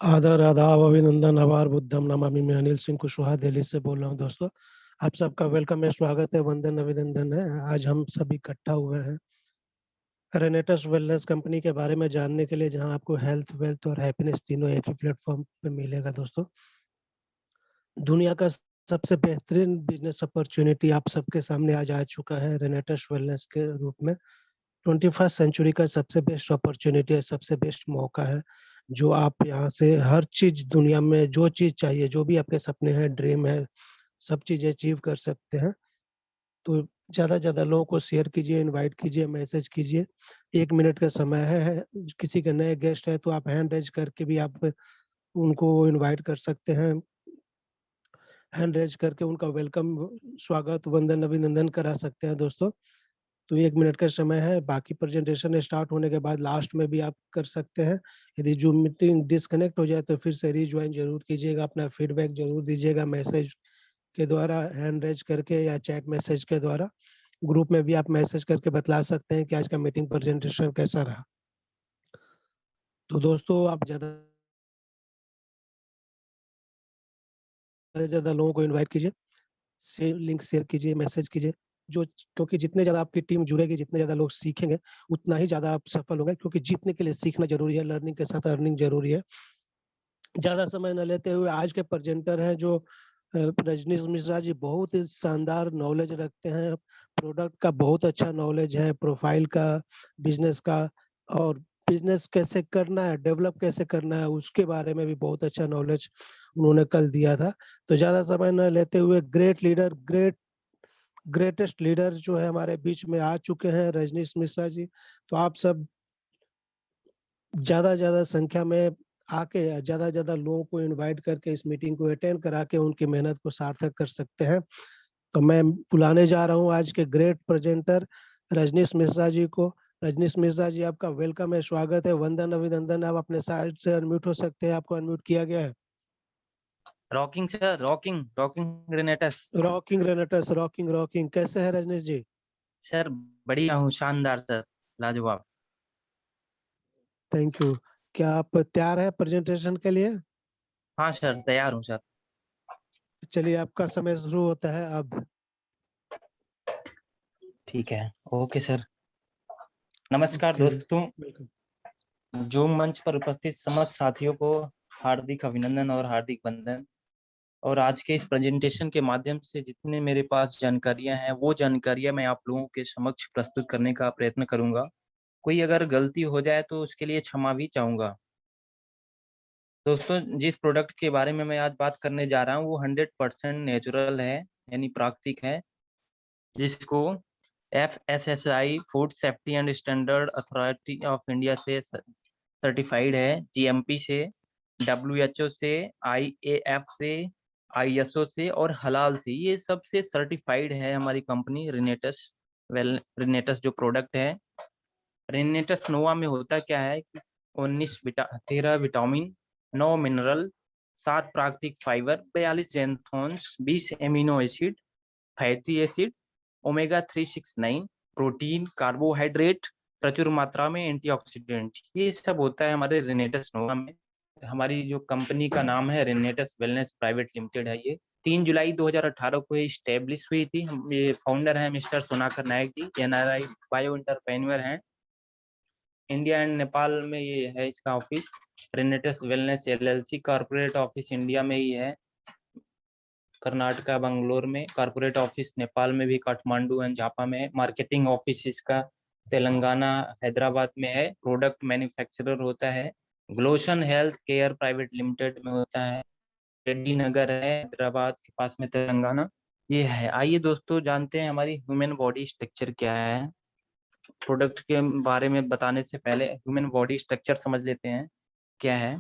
आदर आदाब अभिनंदन आभार बुद्धम नमामि। मैं अनिल सिंह कुशवाहा दिल्ली से बोल रहा हूँ। दोस्तों, आप सबका वेलकम है, स्वागत है, वंदन अभिनंदन है। आज हम सभी इकट्ठा हुए हैं रेनेटस वेलनेस कंपनी के बारे में जानने के लिए, जहां आपको हेल्थ, वेल्थ और हैप्पीनेस तीनों एक ही प्लेटफॉर्म पे मिलेगा। दोस्तों, दुनिया का सबसे बेहतरीन बिजनेस अपॉर्चुनिटी आप सबके सामने आज आ चुका है रेनेटस वेलनेस के रूप में। 21st सेंचुरी का सबसे बेस्ट अपॉर्चुनिटी है, सबसे बेस्ट मौका है, जो आप यहाँ से हर चीज, दुनिया में जो चीज चाहिए, जो भी आपके सपने हैं, ड्रीम है, सब चीज अचीव कर सकते हैं। तो ज्यादा से ज्यादा लोगों को शेयर कीजिए, इनवाइट कीजिए, मैसेज कीजिए। 1 मिनट का समय है। किसी के नए गेस्ट है तो आप हैंड रेज करके भी आप उनको इनवाइट कर सकते हैं। हैंड रेज करके उनका वेलकम, स्वागत, वंदन, अभिनंदन करा सकते हैं। दोस्तों, तो 1 मिनट का समय है। बाकी प्रेजेंटेशन स्टार्ट होने के बाद लास्ट में भी आप कर सकते हैं। यदि जूम मीटिंग डिस्कनेक्ट हो जाए तो फिर से रीज्वाइन जरूर कीजिएगा। अपना फीडबैक जरूर दीजिएगा, मैसेज के द्वारा, हैंड रेज करके या चैट मैसेज के द्वारा। ग्रुप में भी आप मैसेज करके बतला सकते हैं कि आज का मीटिंग प्रेजेंटेशन कैसा रहा। तो दोस्तों, आप ज्यादा से ज्यादा लोगों को इन्वाइट कीजिए, लिंक शेयर कीजिए, मैसेज कीजिए। जो क्योंकि जितने ज्यादा आपकी टीम जुड़ेगी, जितने ज्यादा लोग सीखेंगे, उतना ही ज्यादा आप सफल होंगे। क्योंकि जीतने के लिए सीखना जरूरी है, लर्निंग के साथ अर्निंग जरूरी है। ज्यादा समय न लेते हुए आज के प्रेजेंटर हैं जो रजनीश मिश्रा जी, बहुत ही शानदार नॉलेज रखते हैं। प्रोडक्ट का बहुत अच्छा नॉलेज है, प्रोफाइल का, बिजनेस का, और बिजनेस कैसे करना है, डेवलप कैसे करना है, उसके बारे में भी बहुत अच्छा नॉलेज उन्होंने कल दिया था। तो ज्यादा समय न लेते हुए, ग्रेट लीडर, ग्रेटेस्ट लीडर जो है हमारे बीच में आ चुके हैं, रजनीश मिश्रा जी। तो आप सब ज्यादा संख्या में आके, ज्यादा लोगों को इनवाइट करके इस मीटिंग को अटेंड करा के उनकी मेहनत को सार्थक कर सकते हैं। तो मैं बुलाने जा रहा हूँ आज के ग्रेट प्रेजेंटर रजनीश मिश्रा जी को। रजनीश मिश्रा जी, आपका वेलकम है, स्वागत है, वंदन, अभिनंदन। आप अपने साइड से अनम्यूट हो सकते हैं, आपको अनम्यूट किया गया है। Rocking sir, rocking rocking रेनेटस। Rocking रेनेटस, rocking rocking. कैसे है रजनीश जी? सर बढ़िया हूँ, शानदार सर, लाजवाब। Thank you. क्या आप तैयार हैं प्रेजेंटेशन के लिए? हाँ सर, तैयार हूँ सर। चलिए, आपका समय शुरू होता है अब। ठीक है, ओके सर। नमस्कार ओके, दोस्तों। वेलकम। जूम मंच पर उपस्थित समस्त साथियों को हार्दिक अभिनंदन और हार्दिक वंदन। और आज के इस प्रेजेंटेशन के माध्यम से जितने मेरे पास जानकारियां हैं, वो जानकारियां मैं आप लोगों के समक्ष प्रस्तुत करने का प्रयत्न करूंगा। कोई अगर गलती हो जाए तो उसके लिए क्षमा भी चाहूंगा। दोस्तों, जिस प्रोडक्ट के बारे में मैं आज बात करने जा रहा हूँ वो 100% नेचुरल है, यानी प्राकृतिक है, जिसको FSSAI food safety and standard authority of India से सर्टिफाइड है, GMP से, WHO से, IAF से, ISO से और हलाल से, ये सबसे सर्टिफाइड है हमारी कंपनी रिनेटस। रिनेटस जो प्रोडक्ट है, रिनेटस नोवा में होता क्या है कि 13 विटामिन, 9 मिनरल, 7 प्राकृतिक fibre, 42 जेंथोन्स, 20 amino acid, fatty acid, omega 369, protein, carbohydrate, प्रचुर मात्रा में एंटीऑक्सीडेंट, ये सब होता है हमारे रिनेटस नोवा में। हमारी जो कंपनी का नाम है रिनेटस वेलनेस प्राइवेट लिमिटेड है। ये 3 जुलाई 2018 को स्टेब्लिश हुई थी। ये फाउंडर है mister Sonakar Nayak ji, NRI bio entrepreneur हैं। इंडिया एंड नेपाल में ये है इसका office. Renatus wellness LLC corporate office India में ही है, कर्नाटका बंगलोर में। कॉर्पोरेट ऑफिस नेपाल में भी काठमांडू एंड झापा में है। मार्केटिंग ऑफिस इसका तेलंगाना हैदराबाद में है। प्रोडक्ट मैन्युफैक्चरर होता है ग्लोशन हेल्थ केयर प्राइवेट लिमिटेड में होता है, रेड्डी नगर है हैदराबाद के पास में, तेलंगाना। ये है। आइए दोस्तों, जानते हैं हमारी ह्यूमन बॉडी स्ट्रक्चर क्या है। प्रोडक्ट के बारे में बताने से पहले ह्यूमन बॉडी स्ट्रक्चर समझ लेते हैं क्या है।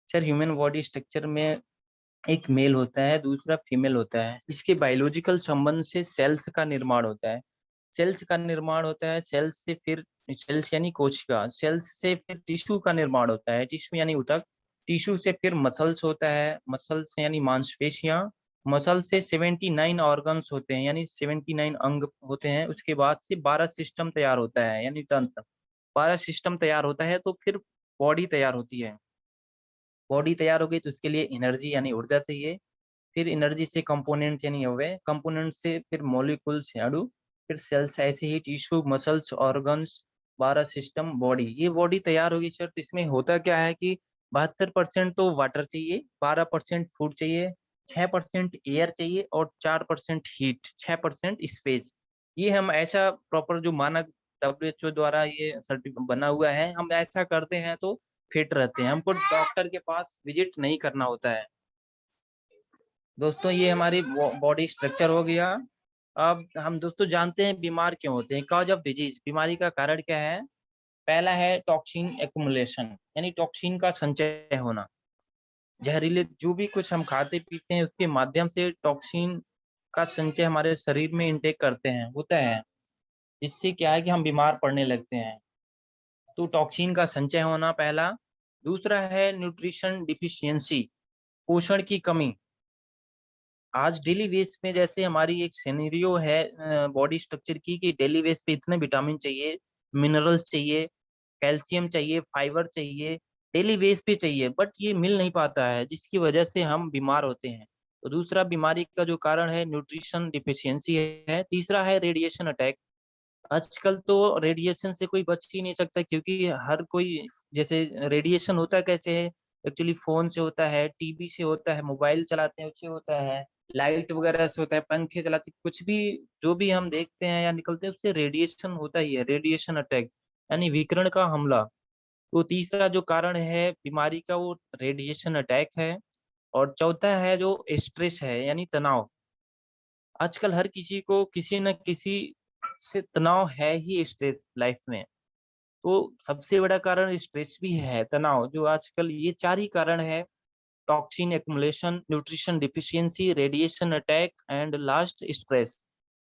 सर, ह्यूमन बॉडी स्ट्रक्चर में एक मेल होता है, दूसरा फीमेल होता है। इसके बायोलॉजिकल संबंध से सेल्स का निर्माण होता है। सेल्स का निर्माण होता है, सेल्स से फिर, सेल्स यानी कोशिका, सेल्स से फिर टिश्यू का निर्माण होता है, टिश्यू यानी ऊतक, टिश्यू से फिर मसल्स होता है, मसल्स यानी मांसपेशियां, मसल से 79 ऑर्गन्स होते हैं, यानी 79 अंग होते हैं। उसके बाद से 12 सिस्टम तैयार होता है, यानी तंत्र। 12 सिस्टम तैयार होता है तो फिर बॉडी तैयार होती है। बॉडी तैयार हो गई तो उसके लिए एनर्जी यानी ऊर्जा चाहिए, फिर एनर्जी से कंपोनेंट यानी हो गए, कंपोनेंट से फिर मॉलिक्यूल्स अणु, फिर सेल्स, ऐसे ही tissue, muscles, organs, 12 system, body. ये बॉडी तैयार होगी सर, तो इसमें होता क्या है कि 72% तो वाटर चाहिए, 12% फूड चाहिए, 6% एयर चाहिए और 4% हीट, 6% स्पेस। ये हम ऐसा प्रॉपर जो मानक WHO द्वारा ये सर्टिफिकेट बना हुआ है, हम ऐसा करते हैं तो फिट रहते हैं, हमको डॉक्टर के पास विजिट नहीं करना होता है। दोस्तों ये हमारी बॉडी स्ट्रक्चर हो गया। अब हम दोस्तों जानते हैं बीमार क्यों होते हैं, कॉज ऑफ डिजीज, बीमारी का कारण क्या है। पहला है टॉक्सिन एक्युमुलेशन, यानी टॉक्सिन का संचय होना। जहरीले जो भी कुछ हम खाते पीते हैं उसके माध्यम से टॉक्सिन का संचय हमारे शरीर में इंटेक करते हैं, होता है, जिससे क्या है कि हम बीमार पड़ने लगते हैं। तो टॉक्सिन का संचय होना पहला। दूसरा है न्यूट्रिशन डिफिशियंसी, पोषण की कमी। आज डेली बेस में जैसे हमारी एक सिनेरियो है बॉडी स्ट्रक्चर की कि डेली बेस पे इतने विटामिन चाहिए, मिनरल्स चाहिए, कैल्शियम चाहिए, फाइबर चाहिए, डेली बेस पे चाहिए, बट ये मिल नहीं पाता है, जिसकी वजह से हम बीमार होते हैं। तो दूसरा बीमारी का जो कारण है न्यूट्रिशन डिफिशियंसी है। तीसरा है रेडिएशन अटैक। आजकल तो रेडिएशन से कोई बच ही नहीं सकता, क्योंकि हर कोई, जैसे रेडिएशन होता कैसे है, एक्चुअली फोन से होता है, टीवी से होता है, मोबाइल चलाते हैं उससे होता है, लाइट वगैरह से होता है, पंखे चलाते, कुछ भी जो भी हम देखते हैं या निकलते हैं उससे रेडिएशन होता ही है, रेडिएशन अटैक यानी विकिरण का हमला। तो तीसरा जो कारण है बीमारी का वो रेडिएशन अटैक है। और चौथा है जो स्ट्रेस है यानी तनाव। आजकल हर किसी को किसी न किसी से तनाव है ही, स्ट्रेस लाइफ में। तो सबसे बड़ा कारण स्ट्रेस भी है, तनाव, जो आजकल ये चार ही कारण है, toxin accumulation, nutrition deficiency, radiation attack and last stress.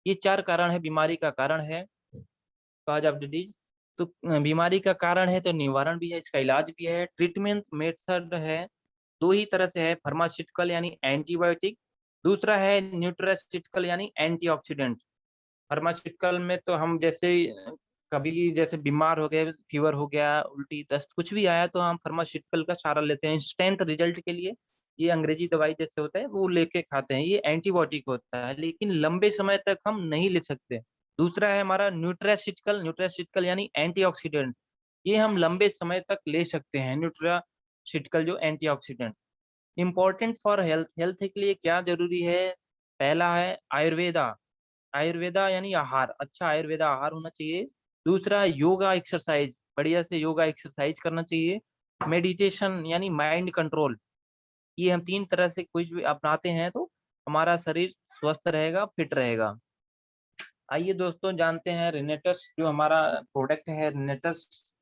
ये चार कारण है, बीमारी का कारण है, कॉज ऑफ डिजीज। तो बीमारी का कारण है तो निवारण भी है, इसका इलाज भी है, ट्रीटमेंट मेथड है, दो ही तरह से है, फार्मास्यूटिकल यानी एंटीबायोटिक, दूसरा है न्यूट्रास्यूटिकल यानी एंटीऑक्सीडेंट। फार्मास्यूटिकल में तो हम जैसे कभी जैसे बीमार हो गए, फीवर हो गया, उल्टी दस्त कुछ भी आया तो हम फार्मास्यूटिकल का सहारा लेते हैं इंस्टेंट रिजल्ट के लिए। ये अंग्रेजी दवाई जैसे होता है वो लेके खाते हैं, ये एंटीबायोटिक होता है, लेकिन लंबे समय तक हम नहीं ले सकते। दूसरा है हमारा न्यूट्रास्यूटिकल, न्यूट्रास्यूटिकल यानी एंटीऑक्सीडेंट। ये हम लंबे समय तक ले सकते हैं, न्यूट्रास्यूटिकल जो antioxidant. Important for health, health के लिए क्या जरूरी है। पहला है आयुर्वेदा, आयुर्वेदा यानी आहार, अच्छा आयुर्वेदा आहार होना चाहिए। दूसरा योगा एक्सरसाइज, बढ़िया से योगा एक्सरसाइज करना चाहिए। मेडिटेशन यानी माइंड कंट्रोल। ये हम तीन तरह से कुछ भी अपनाते हैं तो हमारा शरीर स्वस्थ रहेगा, फिट रहेगा। आइए दोस्तों जानते हैं रिनेटस जो हमारा प्रोडक्ट है, रिनेटस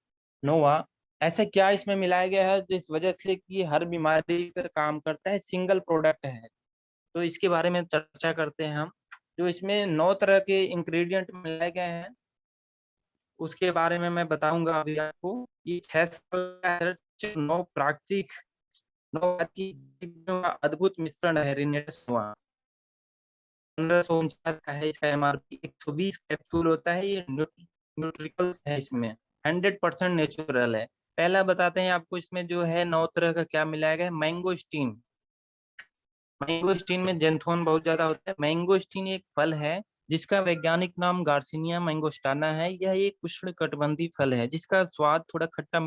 नोवा, ऐसा क्या इसमें मिलाया गया है जिस वजह से कि हर बीमारी पर काम करता है, सिंगल प्रोडक्ट है। तो इसके बारे में चर्चा करते हैं हम। जो इसमें 9 तरह के इंग्रेडिएंट मिलाए गए हैं उसके बारे में मैं बताऊंगा अभी आपको। ये 6 साल का है, 9 प्राकृतिक, 9 की अद्भुत मिश्रण है रिनेटस नोवा। 1549 का है इसका MRP, 120 कैप्सूल होता है, ये न्यूट्रिकल्स है इसमें, 100% नेचुरल है। पहला बताते हैं आपको, इसमें जो है 9 तरह का क्या मिलाया गया है। मैंगोस्टीन, मैंगोस्टीन में जेंथोन बहुत ज्यादा होता है। मैंगोस्टीन एक फल है जिसका वैज्ञानिक नाम गार्सिनिया मैंगोस्टाना है। यह एक उष्णकटिबंधीय फल है जिसका स्वाद थोड़ा खट्टा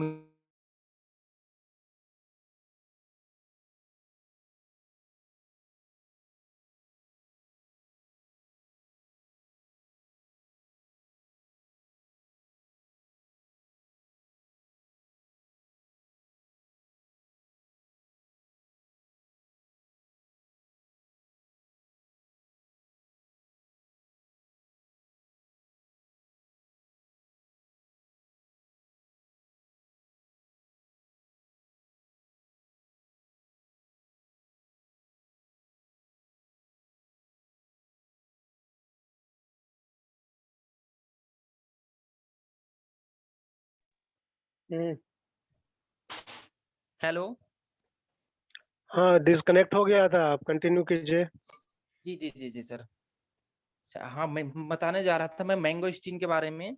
हेलो। हाँ, डिस्कनेक्ट हो गया था, आप कंटिन्यू कीजिए। जी सर। हाँ, मैं बताने जा रहा था मैं मैंगोस्टीन के बारे में।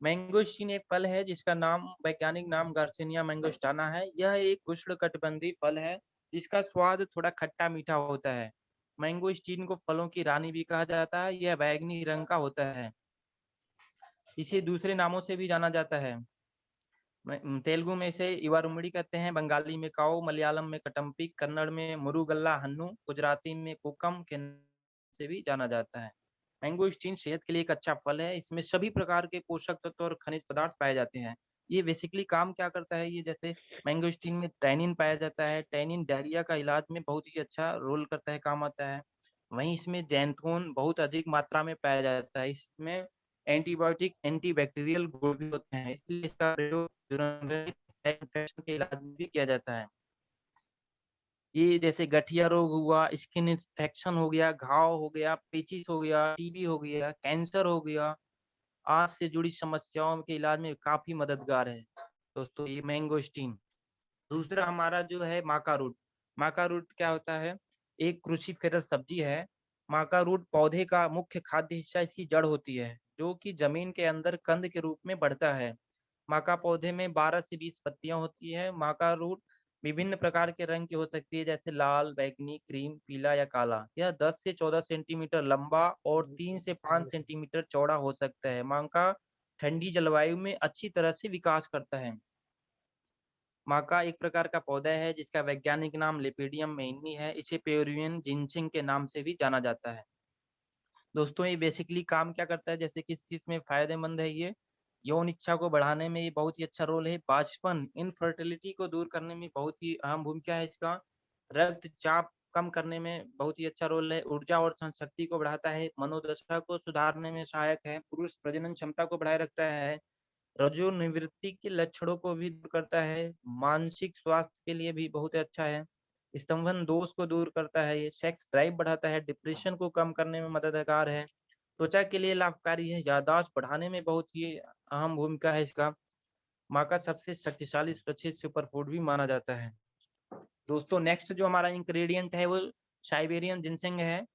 मैंगोस्टीन एक फल है जिसका नाम वैज्ञानिक नाम गार्सिनिया मैंगोस्टाना है। यह एक उष्णकटिबंधीय फल है जिसका स्वाद थोड़ा खट्टा मीठा होता है। मैंगोस्टीन को फलों की रानी भी कहा जाता है। यह बैंगनी रंग का होता है। इसे दूसरे नामों से भी जाना जाता है। तेलुगु में इसे इवारुमड़ी कहते हैं, बंगाली में काओ, मलयालम में कटम्पी, कन्नड़ में मुरुगल्ला हन्नू, गुजराती में कोकम के नाम से भी जाना जाता है। मैंगोस्टीन सेहत के लिए एक अच्छा फल है। इसमें सभी प्रकार के पोषक तत्व और खनिज पदार्थ पाए जाते हैं। ये बेसिकली काम क्या करता है, ये जैसे मैंगोस्टीन में टैनिन पाया जाता है। टैनिन डायरिया का इलाज में बहुत ही अच्छा रोल करता है, काम आता है। वहीं इसमें ज़ैंथोन बहुत अधिक मात्रा में पाया जाता है। इसमें एंटीबायोटिक, एंटीबैक्टीरियल गुण भी होते हैं, इसलिए इसका प्रयोग इन्फेक्शन के इलाज में भी किया जाता है। ये जैसे गठिया रोग हुआ, स्किन इन्फेक्शन हो गया, घाव हो गया, पेचिस हो गया, टीबी हो गया, कैंसर हो गया, आँख से जुड़ी समस्याओं के इलाज में काफ़ी मददगार है। दोस्तों ये मैंगोस्टीन। दूसरा हमारा जो है माका रूट। माका रूट क्या होता है? एक क्रूसीफेरस सब्जी है। माका रूट पौधे का मुख्य खाद्य हिस्सा इसकी जड़ होती है, जो कि जमीन के अंदर कंद के रूप में बढ़ता है। माका पौधे में 12 से 20 पत्तियां होती है। माका रूट विभिन्न प्रकार के रंग की हो सकती है, जैसे लाल, बैंगनी, क्रीम, पीला या काला। यह 10 से 14 सेंटीमीटर लंबा और 3 से 5 सेंटीमीटर चौड़ा हो सकता है। माका ठंडी जलवायु में अच्छी तरह से विकास करता है। माका एक प्रकार का पौधा है जिसका वैज्ञानिक नाम लेपिडियम मेइनी है। इसे पेरुवियन जिनसिंग के नाम से भी जाना जाता है। दोस्तों ये बेसिकली काम क्या करता है, जैसे किस में फायदेमंद है ये? यौन इच्छा को बढ़ाने में ये बहुत ही अच्छा रोल है। बांझपन, इनफर्टिलिटी को दूर करने में बहुत ही अहम भूमिका है इसका। रक्तचाप कम करने में बहुत ही अच्छा रोल है। ऊर्जा और संशक्ति को बढ़ाता है। मनोदशा को सुधारने में सहायक है। पुरुष प्रजनन क्षमता को बढ़ाए रखता है। रजोनिवृत्ति के लक्षणों को भी दूर करता है। मानसिक स्वास्थ्य के लिए भी बहुत अच्छा है। स्तंभन दोष को दूर करता है। ये सेक्स ड्राइव बढ़ाता है। डिप्रेशन को कम करने में मददगार है। त्वचा के लिए लाभकारी है। याददाश्त बढ़ाने में बहुत ही अहम भूमिका है इसका। माँ का सबसे शक्तिशाली सुरक्षित सुपर फूड भी माना जाता है। दोस्तों नेक्स्ट जो हमारा इंग्रेडिएंट है वो साइबेरियन जिनसेंग है।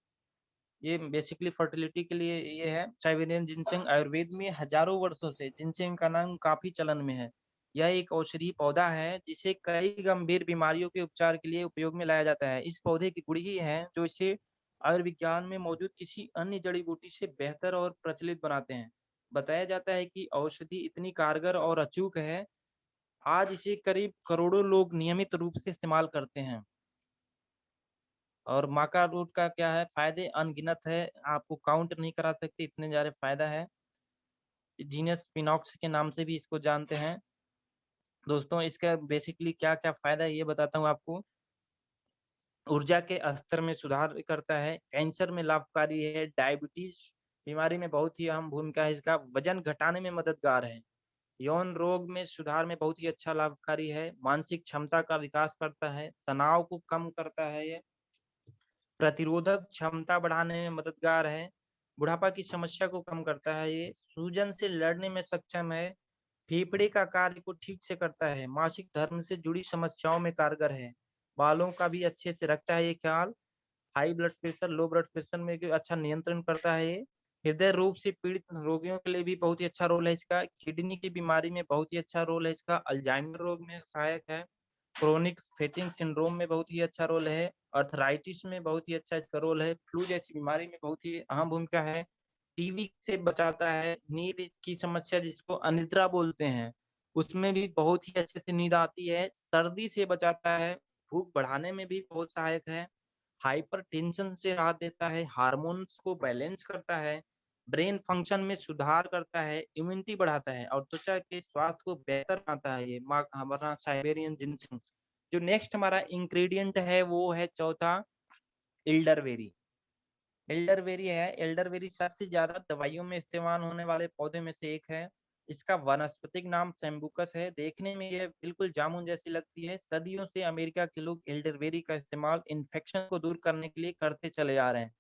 ये बेसिकली फर्टिलिटी के लिए ये है। साइबेरियन जिनसेंग आयुर्वेद में हजारों वर्षों से जिनसेंग का नाम काफी चलन में है। यह एक औषधीय पौधा है जिसे कई गंभीर बीमारियों के उपचार के लिए उपयोग में लाया जाता है। इस पौधे की गुण ही है जो इसे आयुर्विज्ञान में मौजूद किसी अन्य जड़ी बूटी से बेहतर और प्रचलित बनाते हैं। बताया जाता है कि औषधि इतनी कारगर और अचूक है, आज इसे करीब करोड़ों लोग नियमित रूप से इस्तेमाल करते हैं। और माका रूट का क्या है, फायदे अनगिनत है, आपको काउंट नहीं करा सकते, इतने ज़्यादा फायदा है। जीनस स्पिनॉक्स के नाम से भी इसको जानते हैं। दोस्तों इसका बेसिकली क्या-क्या फायदा है ये बताता हूँ आपको। ऊर्जा के स्तर में सुधार करता है, कैंसर में लाभकारी है, डायबिटीज बीमारी में बहुत ही अहम भूमिका है इसका, वजन घटाने में मददगार है, यौन रोग में सुधार में बहुत ही अच्छा लाभकारी है, मानसिक क्षमता का विकास करता है, तनाव को कम करता है ये, प्रतिरोधक क्षमता बढ़ाने में मददगार है, बुढ़ापा की समस्या को कम करता है ये, सूजन से लड़ने में सक्षम है, फेफड़े का कार्य को ठीक से करता है, मासिक धर्म से जुड़ी समस्याओं में कारगर है, बालों का भी अच्छे से रखता है ये ख्याल, high blood pressure, low blood pressure में भी अच्छा नियंत्रण करता है ये, हृदय रोग से पीड़ित रोगियों के लिए भी बहुत ही अच्छा रोल है इसका, किडनी की बीमारी में बहुत ही अच्छा रोल है इसका, अल्जाइमर रोग में सहायक है, क्रोनिक फेटिंग सिंड्रोम में बहुत ही अच्छा रोल है, अर्थराइटिस में बहुत ही अच्छा इसका रोल है, फ्लू जैसी बीमारी में बहुत ही अहम भूमिका है, टीबी से बचाता है, नींद की समस्या जिसको अनिद्रा बोलते हैं, उसमें भी बहुत ही अच्छे से नींद आती है, सर्दी से बचाता है, भूख बढ़ाने में भी बहुत सहायक है, हाइपरटेंशन से राहत देता है, हार्मोन्स को बैलेंस करता है, ब्रेन फंक्शन में सुधार करता है, इम्यूनिटी बढ़ाता है और त्वचा के स्वास्थ्य को बेहतर बनाता है ये हमारा साइबेरियन जिनसिंग। जो नेक्स्ट हमारा इंग्रेडिएंट है वो है चौथा एल्डरबेरी। एल्डरबेरी है, एल्डरबेरी सबसे ज्यादा दवाइयों में इस्तेमाल होने वाले पौधे में से एक है। इसका वानस्पतिक नाम सैम्बुकस है। देखने में यह बिल्कुल जामुन जैसी लगती है। सदियों से अमेरिका के लोग एल्डरबेरी का इस्तेमाल इन्फेक्शन को दूर करने के लिए करते चले आ रहे हैं।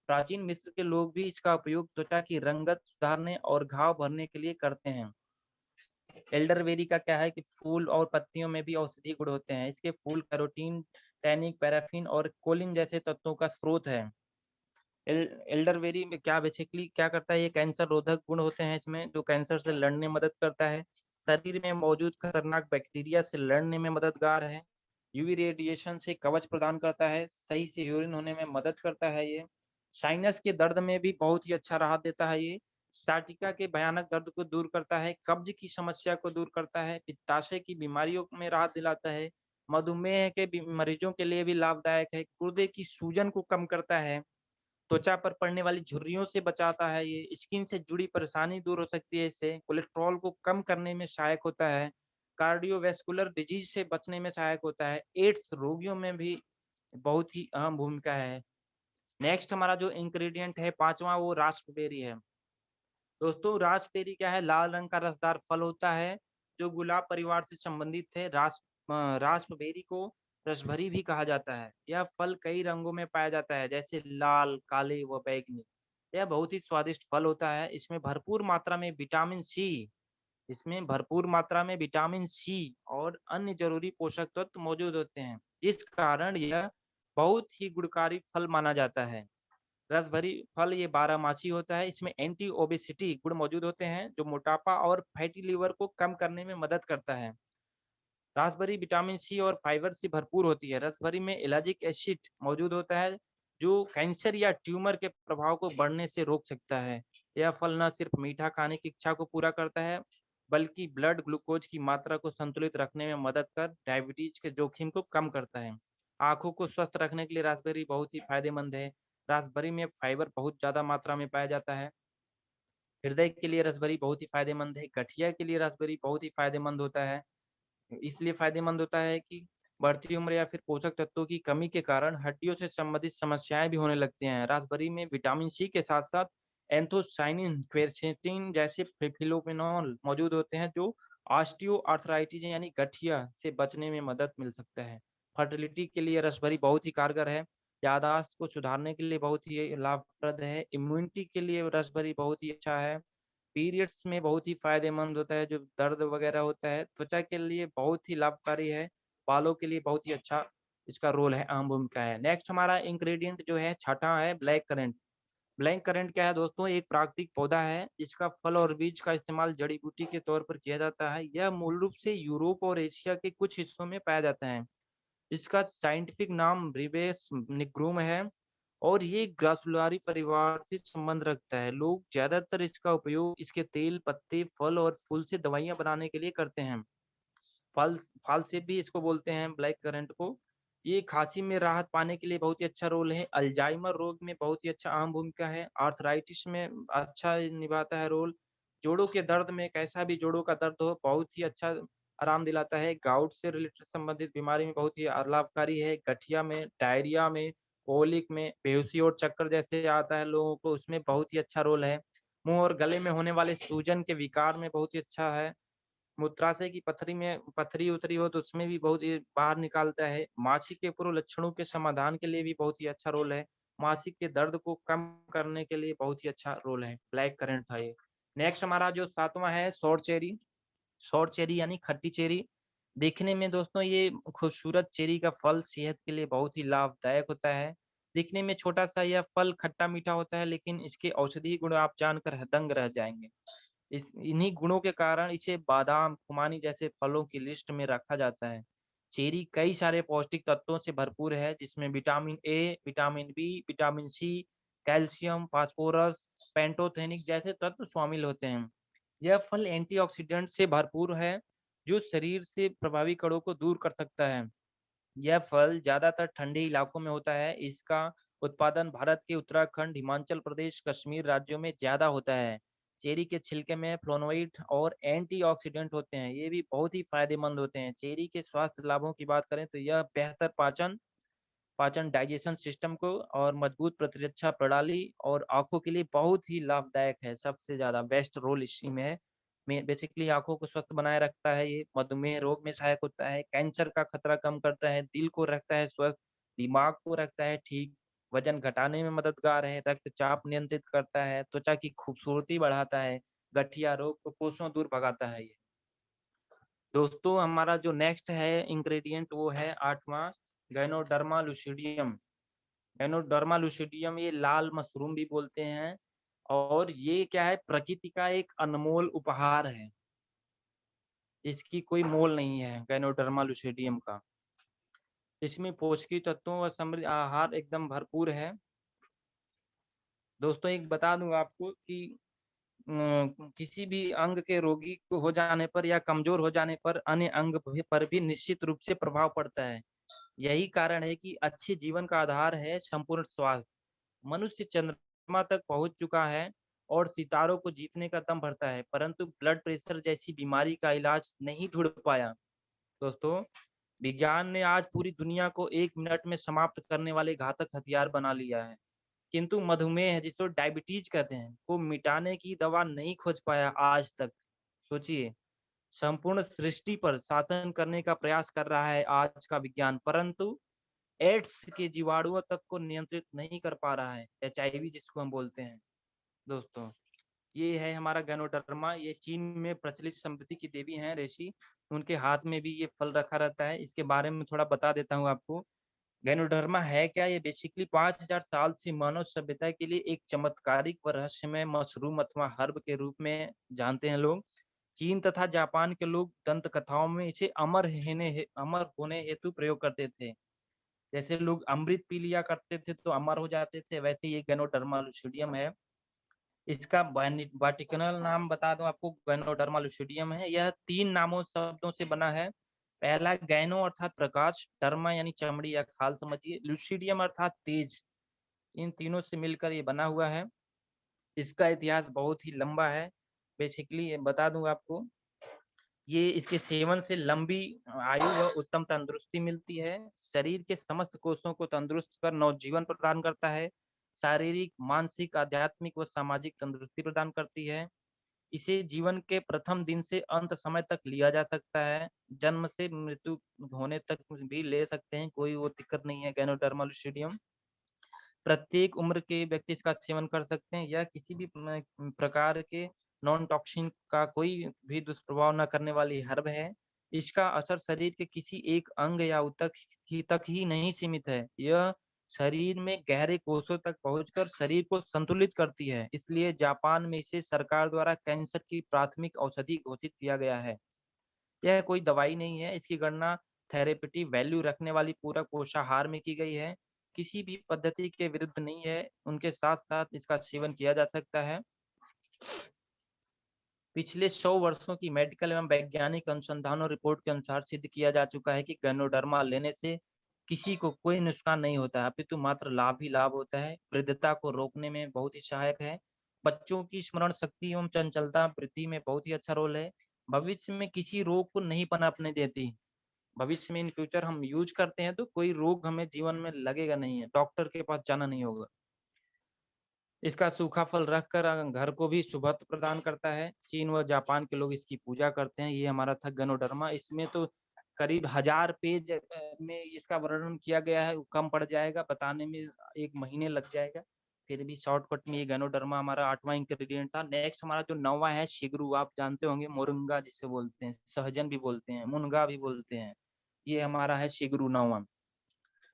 प्राचीन मिस्र के लोग भी इसका उपयोग त्वचा की रंगत सुधारने और घाव भरने के लिए करते हैं। एल्डरबेरी का क्या है कि फूल और पत्तियों में भी औषधीय गुण होते हैं। इसके फूल कैरोटीन, टैनिक, पैराफिन और कोलिन जैसे तत्वों का स्रोत है। एल्डरबेरी में क्या बेसिकली क्या करता है, ये कैंसर रोधक गुण होते हैं इसमें, जो कैंसर से लड़ने में मदद करता है। शरीर में मौजूद खतरनाक बैक्टीरिया से लड़ने में मददगार है। यूवी रेडिएशन से कवच प्रदान करता है। सही से यूरिन होने में मदद करता है ये। साइनस के दर्द में भी बहुत ही अच्छा राहत देता है ये। साटिका के भयानक दर्द को दूर करता है। कब्ज की समस्या को दूर करता है। पित्ताशय की बीमारियों में राहत दिलाता है। मधुमेह के मरीजों के लिए भी लाभदायक है। गुर्दे की सूजन को कम करता है। त्वचा पर पड़ने वाली झुर्रियों से बचाता है ये। स्किन से जुड़ी परेशानी दूर हो सकती है इससे। कोलेस्ट्रॉल को कम करने में सहायक होता है। कार्डियोवैस्कुलर डिजीज से बचने में सहायक होता है। एड्स रोगियों में भी बहुत ही अहम भूमिका है। नेक्स्ट हमारा जो इंग्रेडिएंट है पांचवा, वो रास्पबेरी है। दोस्तों रास्पबेरी क्या है, लाल रंग का रसदार फल होता है जो गुलाब परिवार से संबंधित है। रास्पबेरी को रसभरी भी कहा जाता है। यह फल कई रंगों में पाया जाता है, जैसे लाल, काले व बैंगनी। यह बहुत ही स्वादिष्ट फल होता है। इसमें भरपूर मात्रा में विटामिन सी और अन्य जरूरी पोषक तत्व मौजूद होते हैं, जिस कारण यह बहुत ही गुणकारी फल माना जाता है। रसभरी फल ये बारहमासी होता है। इसमें एंटी ओबेसिटी गुण मौजूद होते हैं, जो मोटापा और फैटी लीवर को कम करने में मदद करता है। रासबेरी विटामिन सी और फाइबर से भरपूर होती है। रसभरी में एलाजिक एसिड मौजूद होता है, जो कैंसर या ट्यूमर के प्रभाव को बढ़ने से रोक सकता है। यह फल न सिर्फ मीठा खाने की इच्छा को पूरा करता है, बल्कि ब्लड ग्लूकोज की मात्रा को संतुलित रखने में मदद कर डायबिटीज के जोखिम को कम करता है। आंखों को स्वस्थ रखने के लिए रासबेरी बहुत ही फायदेमंद है। रासबेरी में फाइबर बहुत ज्यादा मात्रा में पाया जाता है। हृदय के लिए रासबेरी बहुत ही फायदेमंद है। गठिया के लिए रासबेरी बहुत ही फायदेमंद होता है। इसलिए फायदेमंद होता है कि बढ़ती उम्र या फिर पोषक तत्वों की कमी के कारण हड्डियों से संबंधित समस्याएं भी होने लगती हैं। रासबेरी में विटामिन सी के साथ साथ एंथोसाइनिन, क्वेरसेटिन जैसे फिलोपेनॉल मौजूद होते हैं, जो ऑस्टियो आर्थराइटिस यानी गठिया से बचने में मदद मिल सकता है। फर्टिलिटी के लिए रासबेरी बहुत ही कारगर है। याददाश्त को सुधारने के लिए बहुत ही लाभप्रद है। इम्यूनिटी के लिए रासबेरी बहुत ही अच्छा है। पीरियड्स में बहुत ही फायदेमंद होता है, जो दर्द वगैरह होता है। त्वचा के लिए बहुत ही लाभकारी है। बालों के लिए बहुत ही अच्छा इसका रोल है, अहम भूमिका है। नेक्स्ट हमारा इंग्रेडिएंट जो है छठा है ब्लैक करंट। ब्लैक करंट क्या है दोस्तों, एक प्राकृतिक पौधा है जिसका फल और बीज का इस्तेमाल जड़ी बूटी के तौर पर किया जाता है। यह मूल रूप से यूरोप और एशिया के कुछ हिस्सों में पाया जाता है। इसका साइंटिफिक नाम रिबेस निग्रूम है और ये ग्रासुलारी परिवार से संबंध रखता है। लोग ज्यादातर इसका उपयोग इसके तेल, पत्ते, फल और फूल से दवाइयां बनाने के लिए करते हैं। फल फल से भी इसको बोलते हैं ब्लैक करंट को। ये खांसी में राहत पाने के लिए बहुत ही अच्छा रोल है। अल्जाइमर रोग में बहुत ही अच्छा अहम भूमिका है। आर्थराइटिस में अच्छा निभाता है रोल। जोड़ों के दर्द में, कैसा भी जोड़ों का दर्द हो, बहुत ही अच्छा आराम दिलाता है। गाउट से रिलेटेड संबंधित बीमारी में बहुत ही लाभकारी है। गठिया में, डायरिया में, कोलिक में, बेहोशी और चक्कर जैसे आता है लोगों को, उसमें बहुत ही अच्छा रोल है। मुंह और गले में होने वाले सूजन के विकार में बहुत ही अच्छा है। मूत्राशय की पथरी में पथरी उतरी हो तो उसमें भी बहुत ये बाहर निकालता है। मासिक के पूर्व लक्षणों के समाधान के लिए भी बहुत ही अच्छा रोल है। मासिक के दर्द को कम करने के लिए बहुत ही अच्छा रोल है। ब्लैक करंट था ये। नेक्स्ट हमारा जो सातवां है सौर चेरी। सौर चेरी यानी खट्टी चेरी। देखने में दोस्तों ये खूबसूरत चेरी का फल सेहत के लिए बहुत ही लाभदायक होता है। दिखने में छोटा सा यह फल खट्टा मीठा होता है, लेकिन इसके औषधीय गुण आप जानकर दंग रह जाएंगे। इस इन्हीं गुणों के कारण इसे बादाम, खुमानी जैसे फलों की लिस्ट में रखा जाता है। चेरी कई सारे पौष्टिक तत्वों से भरपूर है, जिसमें vitamin A, vitamin B, vitamin C, calcium, phosphorus, pantothenic जैसे तत्व शामिल होते हैं। यह फल एंटीऑक्सीडेंट से भरपूर है, जो शरीर से प्रभावी कणों को दूर कर सकता है। यह फल ज्यादातर ठंडे इलाकों में होता है। इसका उत्पादन भारत के उत्तराखंड, हिमाचल प्रदेश, कश्मीर राज्यों में ज्यादा होता है। चेरी के छिलके में फ्लोनोइड और एंटीऑक्सीडेंट होते हैं, ये भी बहुत ही फायदेमंद होते हैं। चेरी के स्वास्थ्य लाभों की बात करें तो यह बेहतर पाचन पाचन डाइजेशन सिस्टम को और मजबूत प्रतिरक्षा प्रणाली और आंखों के लिए बहुत ही लाभदायक है। सबसे ज्यादा बेस्ट रोल इसी में है। बेसिकली आंखों को स्वस्थ बनाए रखता है। ये मधुमेह रोग में सहायक होता है। कैंसर का खतरा कम करता है। दिल को रखता है स्वस्थ। दिमाग को रखता है ठीक। वजन घटाने में मददगार है। रक्तचाप नियंत्रित करता है। त्वचा की खूबसूरती बढ़ाता है। गठिया रोग को कोसों दूर भगाता है ये। दोस्तों हमारा जो नेक्स्ट है इंग्रेडिएंट वो है आठवां, गैनोडर्मा लुसिडियम। गैनोडर्मा लुसिडियम ये लाल मशरूम भी बोलते हैं, और ये क्या है, प्रकृति का एक अनमोल उपहार है, इसकी कोई मोल नहीं है गैनोडर्मा लुसिडियम का। इसमें पोषकीय तत्वों व समृद्ध आहार एकदम भरपूर है। दोस्तों एक बता दूं आपको कि किसी भी अंग के रोगी को हो जाने पर या कमजोर हो जाने पर अन्य अंग पर भी निश्चित रूप से प्रभाव पड़ता है। यही कारण है कि अच्छे जीवन का आधार है संपूर्ण स्वास्थ्य। मनुष्य चंद्रमा तक पहुंच चुका है और सितारों को जीतने का दम भरता है, परंतु ब्लड प्रेशर जैसी बीमारी का इलाज नहीं ढूंढ पाया। दोस्तों विज्ञान ने आज पूरी दुनिया को 1 मिनट में समाप्त करने वाले घातक हथियार बना लिया है, किंतु मधुमेह जिसको डायबिटीज कहते हैं को मिटाने की दवा नहीं खोज पाया आज तक। सोचिए, संपूर्ण सृष्टि पर शासन करने का प्रयास कर रहा है आज का विज्ञान, परंतु एड्स के जीवाणुओं तक को नियंत्रित नहीं कर पा रहा है, एचआईवी जिसको हम बोलते हैं। दोस्तों ये है हमारा गैनोडर्मा, ये चीन में प्रचलित समृद्धि की देवी हैं ऋषि, उनके हाथ में भी ये फल रखा रहता है। इसके बारे में थोड़ा बता देता हूँ आपको। गैनोडर्मा है क्या? ये बेसिकली 5000 साल से मानव सभ्यता के लिए एक चमत्कारिक व रहस्यमय मशरूम अथवा हर्ब के रूप में जानते हैं लोग। चीन तथा जापान के लोग दंत कथाओं में इसे अमर होने हेतु प्रयोग करते थे। जैसे लोग अमृत पी लिया करते थे तो अमर हो जाते थे, वैसे ये गैनोडर्मा लुसिडियम है। इसका बॉटेनिकल नाम बता दूं आपको, गैनोडर्मा लुसिडियम है। यह 3 नामों शब्दों से बना है। पहला गैनो अर्थात प्रकाश, डर्मा यानी चमड़ी या खाल समझिए, लुसिडियम अर्थात तेज। इन तीनों से मिलकर ये बना हुआ है। इसका इतिहास बहुत ही लंबा है। बेसिकली बता दूं आपको, ये इसके सेवन से लंबी आयु व उत्तम तंदुरुस्ती मिलती है। शरीर के समस्त कोषों को तंदुरुस्त कर नवजीवन प्रदान करता है। शारीरिक, मानसिक, आध्यात्मिक व सामाजिक तंदुरुस्ती प्रदान करती है। इसे जीवन के प्रथम दिन से अंत समय तक लिया जा सकता है। जन्म से मृत्यु होने तक भी ले सकते हैं, कोई वो दिक्कत नहीं है। गैनोडर्मा लुसिडियम प्रत्येक उम्र के व्यक्ति इसका सेवन कर सकते हैं। यह किसी भी प्रकार के नॉन टॉक्सिन का कोई भी दुष्प्रभाव न करने वाली हर्ब है। इसका असर शरीर के किसी एक अंग या ऊतक तक ही नहीं सीमित है। यह शरीर में गहरे कोषों तक पहुंचकर शरीर को संतुलित करती है। इसलिए जापान में इसे सरकार द्वारा कैंसर की प्राथमिक औषधि घोषित किया गया है। यह कोई दवाई नहीं है। इसकी गणना थेरेपेटिक वैल्यू रखने वाली पूरक पोषाहार में की गई है। किसी भी पद्धति के विरुद्ध नहीं है। उनके साथ साथ इसका सेवन किया जा सकता है। पिछले 100 वर्षों की मेडिकल एवं वैज्ञानिक अनुसंधान और रिपोर्ट के अनुसार सिद्ध किया जा चुका है कि गैनोडर्मा लेने से किसी को कोई नुकसान नहीं होता है, अपितु मात्र लाभ ही लाभ होता है। वृद्धता को रोकने में बहुत ही सहायक है। बच्चों की स्मरण शक्ति एवं चंचलता वृद्धि में बहुत ही अच्छा रोल है। भविष्य में किसी रोग को नहीं पनपने देती। भविष्य में इन फ्यूचर हम यूज करते हैं तो कोई रोग हमें जीवन में लगेगा नहीं है, डॉक्टर के पास जाना नहीं होगा। इसका सूखा फल रखकर घर को भी शुभत्व प्रदान करता है। चीन व जापान के लोग इसकी पूजा करते हैं। ये हमारा था गैनोडर्मा। इसमें तो करीब 1000 पेज में इसका वर्णन किया गया है, कम पड़ जाएगा बताने में, 1 महीने लग जाएगा। फिर भी शॉर्टकट में ये गैनोडर्मा हमारा 8वां इंग्रेडिएंट था। नेक्स्ट हमारा जो 9वां है शिगरू, आप जानते होंगे, मोरिंगा जिसे बोलते हैं, सहजन भी बोलते हैं, मुनगा भी बोलते हैं। ये हमारा है शिगरू 9वां।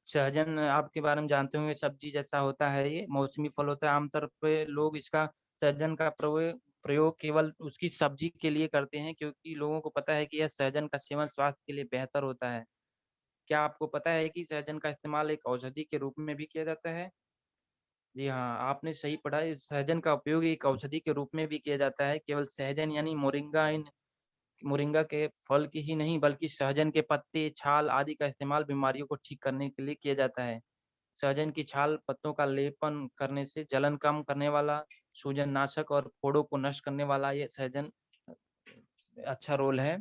सहजन आपके बारे में जानते होंगे, सब्जी जैसा होता है, ये मौसमी फल होता है। आमतौर पे लोग इसका सहजन का प्रयोग केवल उसकी सब्जी के लिए करते हैं, क्योंकि लोगों को पता है कि यह सहजन का सेवन स्वास्थ्य के लिए बेहतर होता है। क्या आपको पता है कि सहजन का इस्तेमाल एक औषधि के रूप में भी किया जाता है? जी हाँ, आपने सही पढ़ा है। सहजन का उपयोग एक औषधि के रूप में भी किया जाता है। केवल सहजन यानी मोरिंगा के फल की ही नहीं, बल्कि सहजन के पत्ते, छाल आदि का इस्तेमाल बीमारियों को ठीक करने के लिए किया जाता है। सहजन की छाल पत्तों का लेपन करने से जलन कम करने वाला, सूजननाशक और फोड़ों को नष्ट करने वाला ये सहजन अच्छा रोल है।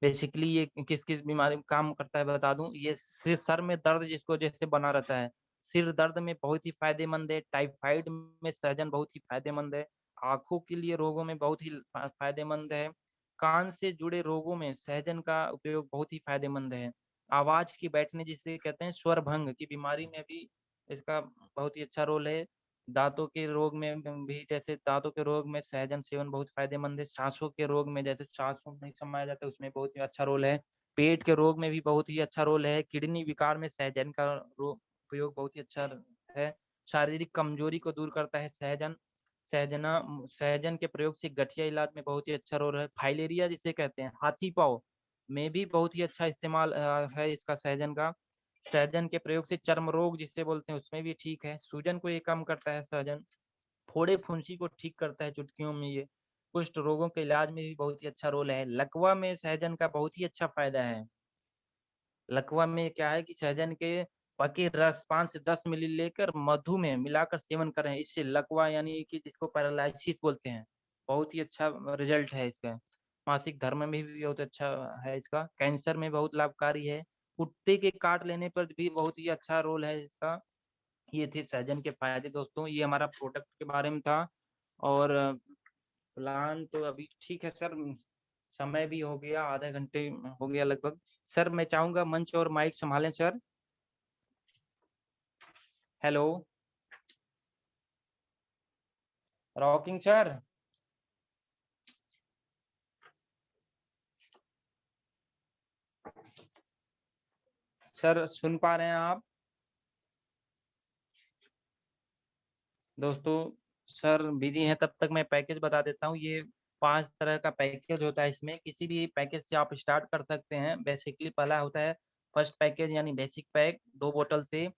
बेसिकली ये किस-किस बीमारी में काम करता है बता दूँ। ये सिर सर में दर्द जिसको जैसे बना रहता है, सिर दर्द में बहुत ही फ़ायदेमंद है। टाइफाइड में सहजन बहुत ही फ़ायदेमंद है। आँखों के लिए रोगों में बहुत ही फ़ायदेमंद है। कान से जुड़े रोगों में सहजन का उपयोग बहुत ही फ़ायदेमंद है। आवाज़ की बैठने जिसे कहते हैं स्वर भंग की बीमारी में भी इसका बहुत ही अच्छा रोल है। दाँतों के रोग में भी, जैसे दाँतों के रोग में सहजन सेवन बहुत फ़ायदेमंद है। सांसों के रोग में, जैसे सांसों नहीं समाया जाता है, उसमें बहुत ही अच्छा रोल है। पेट के रोग में भी बहुत ही अच्छा रोल है। किडनी विकार में सहजन का उपयोग बहुत ही अच्छा है। शारीरिक कमजोरी को दूर करता है सहजन के प्रयोग से गठिया इलाज में बहुत ही अच्छा रोल है। फाइलेरिया जिसे कहते हैं, हाथी पाँव में भी बहुत ही अच्छा इस्तेमाल है इसका सहजन का। सहजन के प्रयोग से चर्म रोग जिसे बोलते हैं उसमें भी ठीक है। सूजन को ये कम करता है सहजन। फोड़े फुंसी को ठीक करता है चुटकियों में ये। कुष्ठ रोगों के इलाज में भी बहुत ही अच्छा रोल है। लकवा में सहजन का बहुत ही अच्छा फायदा है। लकवा में क्या है कि सहजन के पके रस 5 से 10 मिली लेकर मधु में मिलाकर सेवन करें। इससे लकवा यानी कि जिसको पैरालिसिस बोलते हैं, बहुत ही अच्छा रिजल्ट है इसका। मासिक धर्म में भी बहुत अच्छा है इसका। कैंसर में बहुत लाभकारी है। कुत्ते के काट लेने पर भी बहुत ही अच्छा रोल है इसका। ये थे सहजन के फायदे दोस्तों। ये हमारा प्रोडक्ट के बारे में था। और प्लान तो अभी ठीक है सर, समय भी हो गया, आधे घंटे हो गया लगभग। सर मैं चाहूंगा मंच और माइक संभालें sir. Hello rocking sir. Sir सुन पा रहे हैं आप दोस्तों? सर बिजी हैं, तब तक मैं पैकेज बता देता हूँ। ये 5 तरह का पैकेज होता है। इसमें किसी भी पैकेज से आप स्टार्ट कर सकते हैं। बेसिकली पहला होता है फर्स्ट पैकेज यानी बेसिक पैक 2 बोतल से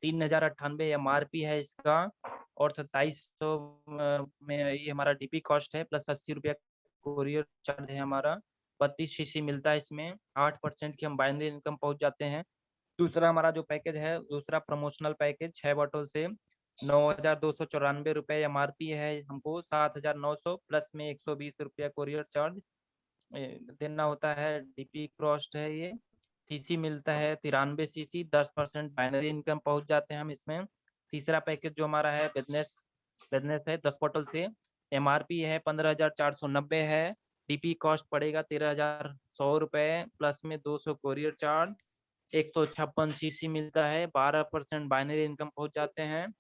3098 MRP है इसका। और 2700 में ये हमारा डीपी कॉस्ट है, प्लस 80 रुपया कोरियर चार्ज है हमारा। 32 सीसी मिलता है इसमें। 8% की हम बाइनरी इनकम पहुंच जाते हैं। दूसरा हमारा जो पैकेज है, दूसरा प्रमोशनल पैकेज 6 बोतल से 9,294 रुपये MRP है हमको। 7,900 प्लस में 120 रुपया कोरियर चार्ज देना होता है। डीपी कॉस्ट है ये। सीसी मिलता है 93 सीसी। 10% बाइनरी इनकम पहुंच जाते हैं हम इसमें। तीसरा पैकेज जो हमारा है बिजनेस है 10 बोतल से। MRP है 15,490 है। डीपी कॉस्ट पड़ेगा 13,100 रुपये, प्लस में 200 कोरियर चार्ज। 156 सीसी मिलता है। 12% बाइनरी इनकम पहुंच जाते हैं।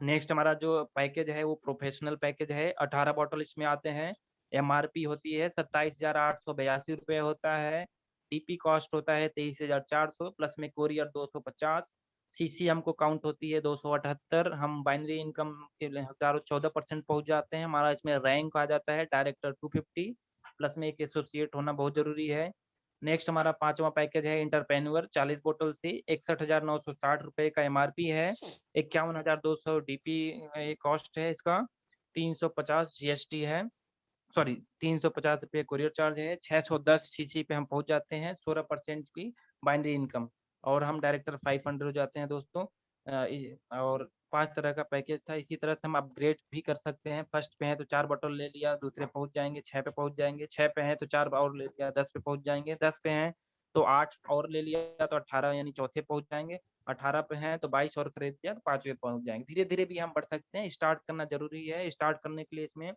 नेक्स्ट हमारा जो पैकेज है वो प्रोफेशनल पैकेज है। 18 बॉटल इसमें आते हैं। MRP होती है 27,882 रुपये होता है। डीपी कॉस्ट होता है 23,400, प्लस में कोरियर 250। सीसी हमको काउंट होती है 278। हम बाइनरी इनकम के 14% पहुंच जाते हैं। हमारा इसमें रैंक आ जाता है डायरेक्टर 250, प्लस में एक एसोसिएट होना बहुत जरूरी है। नेक्स्ट हमारा 5वां पैकेज है इंटरप्रेन्योर 40 बोतल से 61,960 रुपये का MRP है। 51,200 डीपी कॉस्ट है इसका। 350 GST है, सॉरी 350 रुपये कोरियर चार्ज है। 610 सीसी पे हम पहुंच जाते हैं। 16% की बाइनरी इनकम और हम डायरेक्टर 500 हो जाते हैं दोस्तों। और 5 तरह का पैकेज था। इसी तरह से हम अपग्रेड भी कर सकते हैं। फर्स्ट पे हैं तो 4 बॉटल ले लिया, दूसरे पहुंच जाएंगे 6 पे पहुंच जाएंगे। 6 पे हैं तो 4 और ले लिया, 10 पे पहुंच जाएंगे। 10 पे हैं तो 8 और ले लिया तो 18 यानी चौथे पहुंच जाएंगे। 18 पे हैं तो 22 और खरीद लिया तो 5वें पहुंच जाएंगे। धीरे धीरे भी हम बढ़ सकते हैं। स्टार्ट करना जरूरी है। स्टार्ट करने के लिए इसमें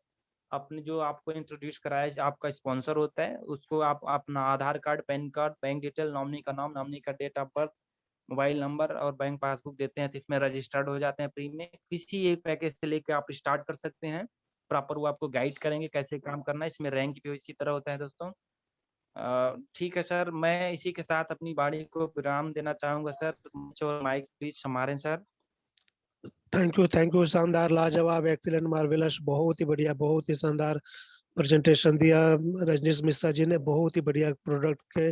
अपने जो आपको इंट्रोड्यूस कराया आपका स्पॉन्सर होता है, उसको आप अपना Aadhaar card, PAN card, bank detail, nominee का नाम, नॉमिनी का date of birth, mobile number और बैंक पासबुक देते हैं तो इसमें रजिस्टर्ड हो जाते हैं फ्री में। किसी एक पैकेज से लेकर आप स्टार्ट कर सकते हैं। प्रॉपर वो आपको गाइड करेंगे कैसे काम करना है। इसमें रैंक भी इसी तरह होता है दोस्तों। ठीक है सर, मैं इसी के साथ अपनी वाणी को विराम देना चाहूंगा सर। और माइक प्लीज संभालें सर। Thank you. शानदार, लाजवाब, एक्सीलेंट, मार्वेलस, बहुत ही बढ़िया, बहुत ही शानदार प्रेजेंटेशन दिया रजनीश मिश्रा जी ने। बहुत ही बढ़िया प्रोडक्ट के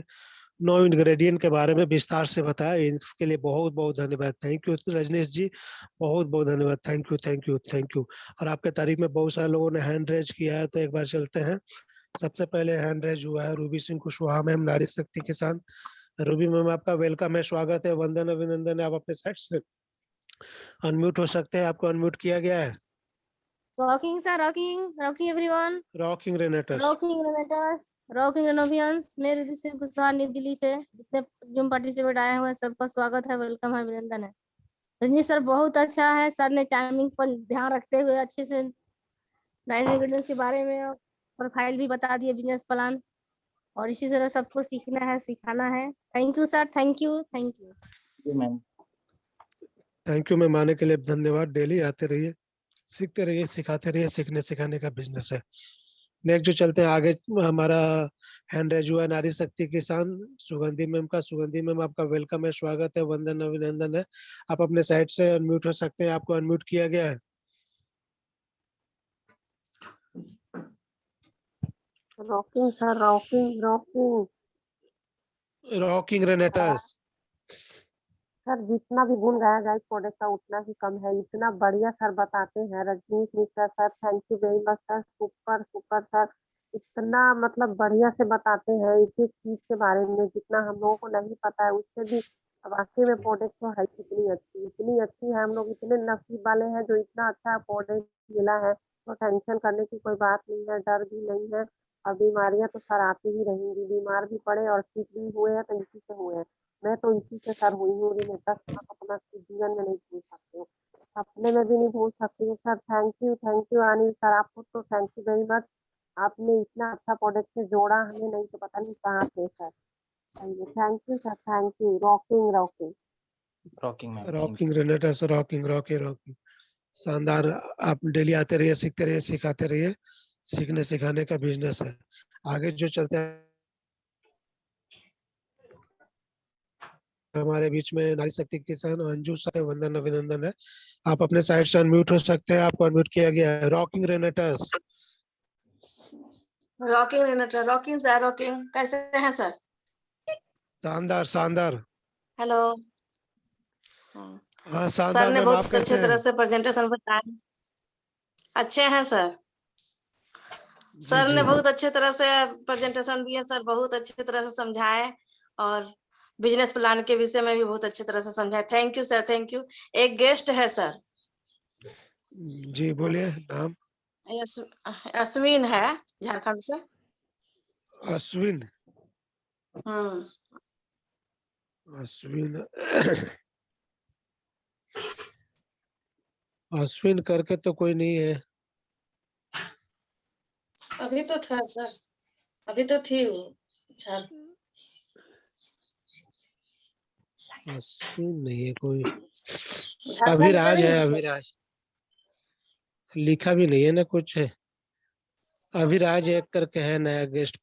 9 इंग्रेडिएंट के बारे में विस्तार से बताया। इसके लिए बहुत बहुत धन्यवाद। थैंक यू रजनीश जी, बहुत बहुत धन्यवाद। Thank you. और आपके तारीफ में बहुत सारे लोगों ने हैंड रेज किया है, तो एक बार चलते हैं। सबसे पहले हैंड रेज हुआ है रूबी सिंह कुशवाहा मैम, नारी शक्ति किसान। रूबी मैम आपका वेलकम है, स्वागत है, वंदन अभिनंदन है। आप अपने साइड से अनम्यूट हो सकते हैं, आपको अनम्यूट किया गया है। Rocking sir, rocking everyone. Rocking Renators. Rocking Renetas, Rocking Renovians. मैं रूबी सिंह कुशवाहा नई दिल्ली से। जितने जिम पार्टिसिपेट आए हुए हैं सबका स्वागत है, वेलकम है, अभिनंदन है। रजनीश सर बहुत अच्छा है। सर ने टाइमिंग पर ध्यान रखते हुए अच्छे से 9 इंग्रेडिएंट्स के बारे में प्रोफाइल भी बता दिए, बिजनेस प्लान। और इसी तरह सबको सीखना है, सिखाना है। Thank you sir, thank you. Thank you ma'am, आने के लिए धन्यवाद। डेली आते रहिए, सीखते रहिए, सिखाते रहिए। सीखने सिखाने का बिजनेस है। नेक्स्ट जो चलते हैं आगे, हमारा हैंड रेज हुआ है नारी शक्ति किसान सुगंधी मैम का। सुगंधी मैम आपका वेलकम है, स्वागत है, वंदन अभिनंदन है। आप अपने साइड से अनम्यूट हो सकते हैं, आपको अनम्यूट किया गया है। Rocking sir, rocking rocking. Rocking रेनेटस। सर जितना भी गुण गाया जाए प्रोडक्ट का उतना ही कम है। इतना बढ़िया सर बताते हैं Rajneesh Mishra sir, thank you very much sir, super super sir. इतना मतलब बढ़िया से बताते हैं एक एक चीज के बारे में, जितना हम लोगों को नहीं पता है उससे भी। वाकई में प्रोडक्ट तो है इतनी अच्छी है। हम लोग इतने नसीब वाले हैं जो इतना अच्छा प्रोडक्ट मिला है। तो टेंशन करने की कोई बात नहीं है, डर भी नहीं है। और बीमारियां तो सर आती ही रहेंगी, बीमार भी पड़े और ठीक भी हुए हैं तो इसी से हुए हैं। मैं तो इसी से सर हुई हूँ रिनेटा सर, अपना जीवन में नहीं भूल सकती हूँ, सपने में भी नहीं भूल सकती हूँ sir. Thank you Anil sir, आपको तो थैंक यू वेरी मच। आपने इतना अच्छा प्रोडक्ट से जोड़ा हमें, नहीं तो पता नहीं कहाँ थे sir. Thank you sir, thank you. Rocking rocking rocking ma'am, thank rocking रेनेटस, rocking rocking शानदार। आप डेली आते रहिए, सीखते रहिए, सिखाते रहिए। सीखने सिखाने का बिजनेस है। आगे जो चलते हैं हमारे बीच में नारी शक्ति किसान अंजू सर, वंदन अभिनंदन है। आप अपने साइड से अनम्यूट हो सकते हैं, आपको अनम्यूट किया गया है। Rocking रेनेटस। Rocking Renator, rocking sir, rocking. कैसे हैं सर? शानदार शानदार। हेलो। हाँ सर शानदार ने मैम, आप बहुत अच्छे कैसे तरह हैं? से प्रेजेंटेशन बताया। अच्छे हैं सर। जी सर जी ने बहुत अच्छे तरह से प्रेजेंटेशन दिए सर, बहुत अच्छे तरह से समझाए और बिजनेस प्लान के विषय में भी बहुत अच्छे तरह से समझाए। Thank you sir, thank you. एक गेस्ट है सर, जी बोलिए नाम। अश्विन है, झारखंड से। अश्विन। हम्म। अश्विन अश्विन करके तो कोई नहीं है। अभी तो था सर, अभी तो थी वो। अच्छा। अश्विन नहीं है कोई। झारखंड से अभिराज नहीं है, है सर? अभिराज। लिखा भी नहीं है ना कुछ है। अभिराज एक करके है नया गेस्ट।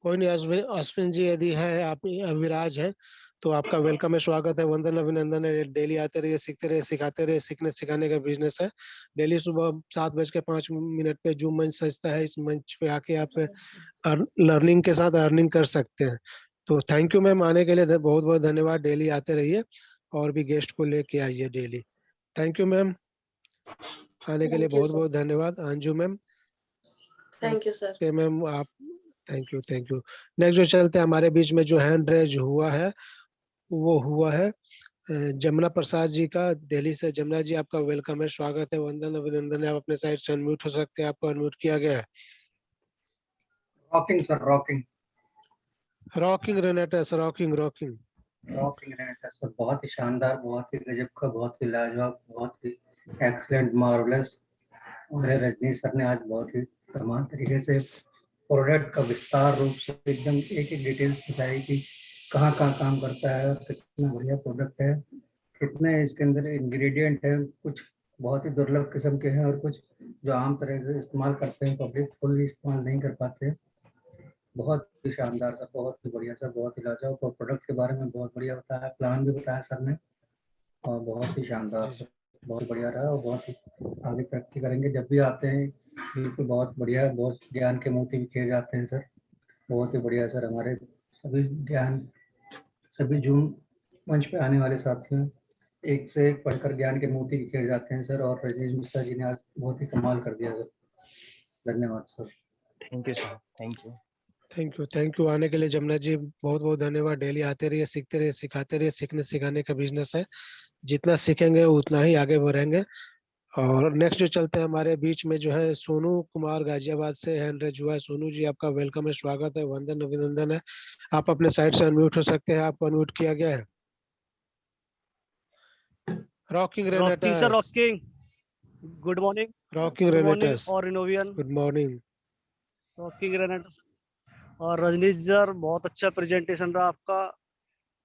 कोई नहीं, अश्विन अश्विन जी यदि है, आप अभिराज है तो आपका वेलकम है, स्वागत है, वंदन अभिनंदन है। डेली आते रहिए, सीखते रहिए, सिखाते रहिए। सीखने सिखाने का बिजनेस है। डेली सुबह 7:05 पे जूम मंच सजता है। इस मंच पे आके आप लर्निंग के साथ अर्निंग कर सकते हैं। तो थैंक यू मैम, आने के लिए बहुत बहुत धन्यवाद। डेली आते रहिए और भी गेस्ट को लेके आइए डेली। थैंक यू मैम, आने के लिए थैंक यू बहुत सर, बहुत धन्यवाद। Anju ma'am. Thank you sir. Okay ma'am, आप thank you thank you. Next जो चलते हैं हमारे बीच में जो हैंड रेज हुआ है वो हुआ है जमुना प्रसाद जी का, दिल्ली से। जमुना जी आपका वेलकम है, स्वागत है, वंदन अभिनंदन है। आप अपने साइड से अनम्यूट हो सकते हैं, आपको अनम्यूट किया गया है। Rocking sir, rocking rocking रेनेटस, rocking rocking. Rocking रहता सर, बहुत ही शानदार, बहुत ही गजब का, बहुत ही लाजवाब, बहुत ही एक्सीलेंट, मार्वलस। और रजनीश सर ने आज बहुत ही कमाल तरीके से प्रोडक्ट का विस्तार रूप से एकदम एक एक डिटेल्स बताई कि कहाँ कहाँ काम करता है, कितना बढ़िया प्रोडक्ट है, कितने इसके अंदर इंग्रेडिएंट है। कुछ बहुत ही दुर्लभ किस्म के हैं और कुछ जो आम तरह से इस्तेमाल करते हैं पब्लिक फुल इस्तेमाल नहीं कर पाते। बहुत ही शानदार सर, बहुत ही बढ़िया सर, बहुत ही लाजवाब। और प्रोडक्ट के बारे में बहुत बढ़िया बताया, प्लान भी बताया सर ने, और बहुत ही शानदार सर, बहुत बढ़िया रहा। और बहुत ही आगे तरक्की करेंगे जब भी आते हैं। बिल्कुल बहुत बढ़िया, बहुत ज्ञान के मोती बिखेर जाते हैं सर। बहुत ही बढ़िया सर। हमारे सभी ज्ञान, सभी जूम मंच पे आने वाले साथियों एक से एक पढ़कर ज्ञान के मोती बिखेर जाते हैं सर। और रजनीश मिश्रा जी ने आज बहुत ही कमाल कर दिया सर। धन्यवाद sir. Thank you sir, thank you. Thank you आने के लिए जमुना जी, बहुत बहुत धन्यवाद। डेली आते रहिए, सीखते रहिए, सिखाते रहिए। सीखने सिखाने का बिजनेस है, जितना सीखेंगे उतना ही आगे बढ़ेंगे। और नेक्स्ट जो चलते हैं हमारे बीच में जो है सोनू कुमार गाजियाबाद से हैंड रेज हुआ है। सोनू जी आपका वेलकम है, स्वागत है, वंदन अभिनंदन है। आप अपने साइड से अनम्यूट हो सकते हैं, आपको अनम्यूट किया गया है। Rocking rocking sir, Renatus. Rocking. Good morning, rocking good morning Renatus, और Innovian. Good morning. Rocking Renatus और रजनीश सर, बहुत अच्छा प्रेजेंटेशन रहा आपका।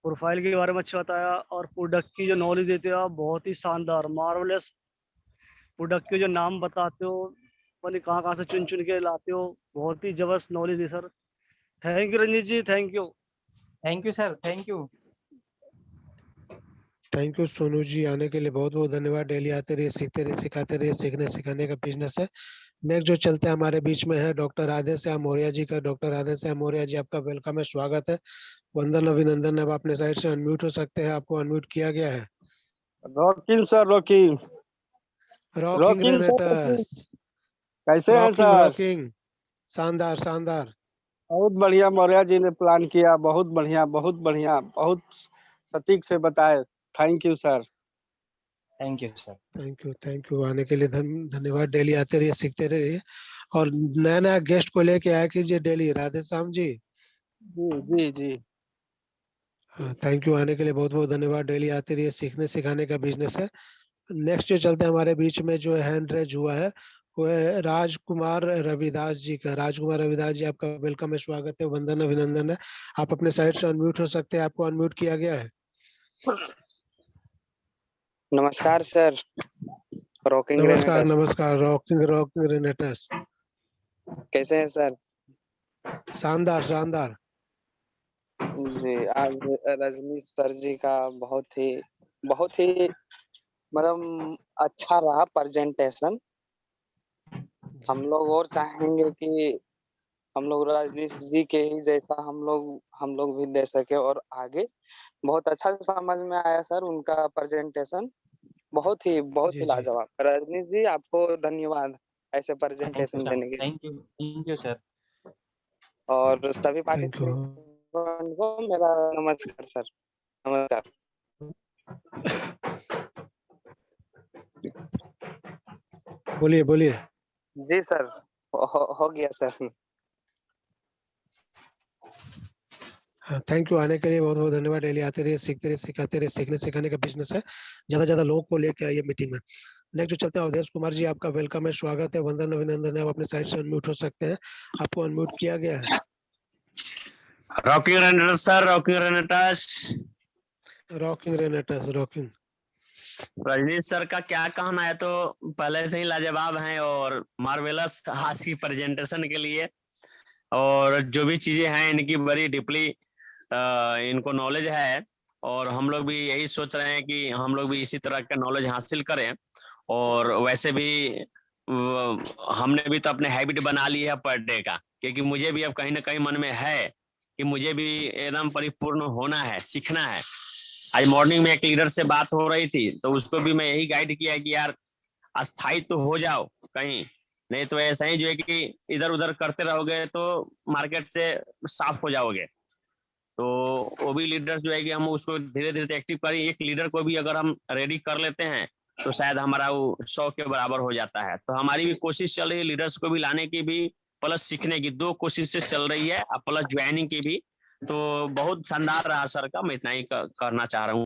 प्रोफाइल के बारे में अच्छा बताया और प्रोडक्ट की जो नॉलेज देते हो आप, बहुत ही शानदार, मार्वलेस। प्रोडक्ट के जो नाम बताते हो, पता नहीं कहाँ से चुन चुन के लाते हो, बहुत ही जबरदस्त नॉलेज है sir. Thank you Ranjeet ji, thank you. Thank you sir, thank you. Thank you Sonu ji, आने के लिए बहुत बहुत धन्यवाद। डेली आते रहिए, सीखते रहिए, सिखाते रहिए। सीखने सिखाने का बिजनेस है। नेक्स्ट जो चलते हैं हमारे बीच में है डॉक्टर राधेश्याम मौर्य जी का। डॉक्टर राधेश्याम मौर्य जी, आपका वेलकम है, स्वागत है, वंदन अभिनंदन। अब अपने साइड से अनम्यूट हो सकते हैं, आपको अनम्यूट किया गया है। Rocking sir, rocking rocking rocking sir, rocking. रेनेटस, कैसे हैं रॉकिंग सर? रॉकिंग, शानदार शानदार। बहुत बढ़िया, मौर्य जी ने प्लान किया, बहुत बढ़िया, बहुत बढ़िया, बहुत सटीक से बताए। Thank you sir. Thank you sir. Thank you आने के लिए धन्यवाद। डेली आते रहिए, सीखते रहिए और नया नया गेस्ट को लेके आया कीजिए डेली। राधेश्याम जी, जी जी जी। थैंक यू आने के लिए बहुत बहुत धन्यवाद। डेली आते रहिए, सीखने सिखाने का बिजनेस है। नेक्स्ट जो चलते हैं हमारे बीच में, जो हैंड रेज हुआ है वो है राजकुमार रविदास जी का। राजकुमार रविदास जी, आपका वेलकम है, स्वागत है, वंदन अभिनंदन है। आप अपने साइड से अनम्यूट हो सकते हैं, आपको अनम्यूट किया गया है। नमस्कार सर। रॉकिंग नमस्कार ग्रेनेडर्स, नमस्कार, रॉकिंग रॉकिंग रेनेटस। कैसे हैं सर? शानदार शानदार। जी, आज रजनीश सर जी का बहुत ही मतलब अच्छा रहा प्रेजेंटेशन। हम लोग और चाहेंगे कि हम लोग रजनीश जी के ही जैसा हम लोग भी दे सके और आगे। बहुत अच्छा समझ में आया सर उनका प्रेजेंटेशन, बहुत ही जी जी, लाजवाब। रजनीश जी, आपको धन्यवाद ऐसे थैंक यू प्रेजेंटेशन सर, देने के लिए। Thank you sir. और सभी थैंक यू। पार्टिसिपेंट को मेरा नमस्कार सर। नमस्कार। बोलिए बोलिए। जी सर, हो गया सर। थैंक यू आने के लिए बहुत बहुत धन्यवाद। डेली आते रहिए, सीखते रहिए, सिखाते रहिए। सीखने सिखाने का बिजनेस है, ज्यादा ज्यादा लोगों को लेके आइए मीटिंग में। नेक्स्ट जो चलते हैं अवधेश कुमार जी, आपका वेलकम है, स्वागत है, वंदन अभिनंदन है। आप अपने साइड से अनम्यूट हो सकते हैं, आपको अनम्यूट किया गया है। रॉकिंग रेनेटस sir, rocking रेनेटस। Rocking रेनेटस, rocking. Rajneesh sir का क्या कहना है, तो पहले से ही लाजवाब हैं और मार्वेलस आज की प्रेजेंटेशन के लिए। और जो भी चीजें हैं इनकी बड़ी डीपली इनको नॉलेज है और हम लोग भी यही सोच रहे हैं कि हम लोग भी इसी तरह का नॉलेज हासिल करें। और वैसे भी हमने भी तो अपने हैबिट बना ली है पर डे का, क्योंकि मुझे भी अब कहीं ना कहीं मन में है कि मुझे भी एकदम परिपूर्ण होना है, सीखना है। आज मॉर्निंग में एक लीडर से बात हो रही थी तो उसको भी मैं यही गाइड किया कि यार अस्थायी तो हो जाओ कहीं, नहीं तो ऐसा ही जो है कि इधर उधर करते रहोगे तो मार्केट से साफ हो जाओगे। तो वो भी लीडर्स जो है कि हम उसको धीरे धीरे एक्टिव करें। एक लीडर को भी अगर हम रेडी कर लेते हैं तो शायद हमारा वो 100 के बराबर हो जाता है। तो हमारी भी कोशिश चल रही है लीडर्स को भी लाने की भी, प्लस सीखने की, 2 कोशिशें चल रही है, प्लस ज्वाइनिंग की भी। तो बहुत शानदार रहा सर का, मैं इतना ही करना चाह रहा हूँ।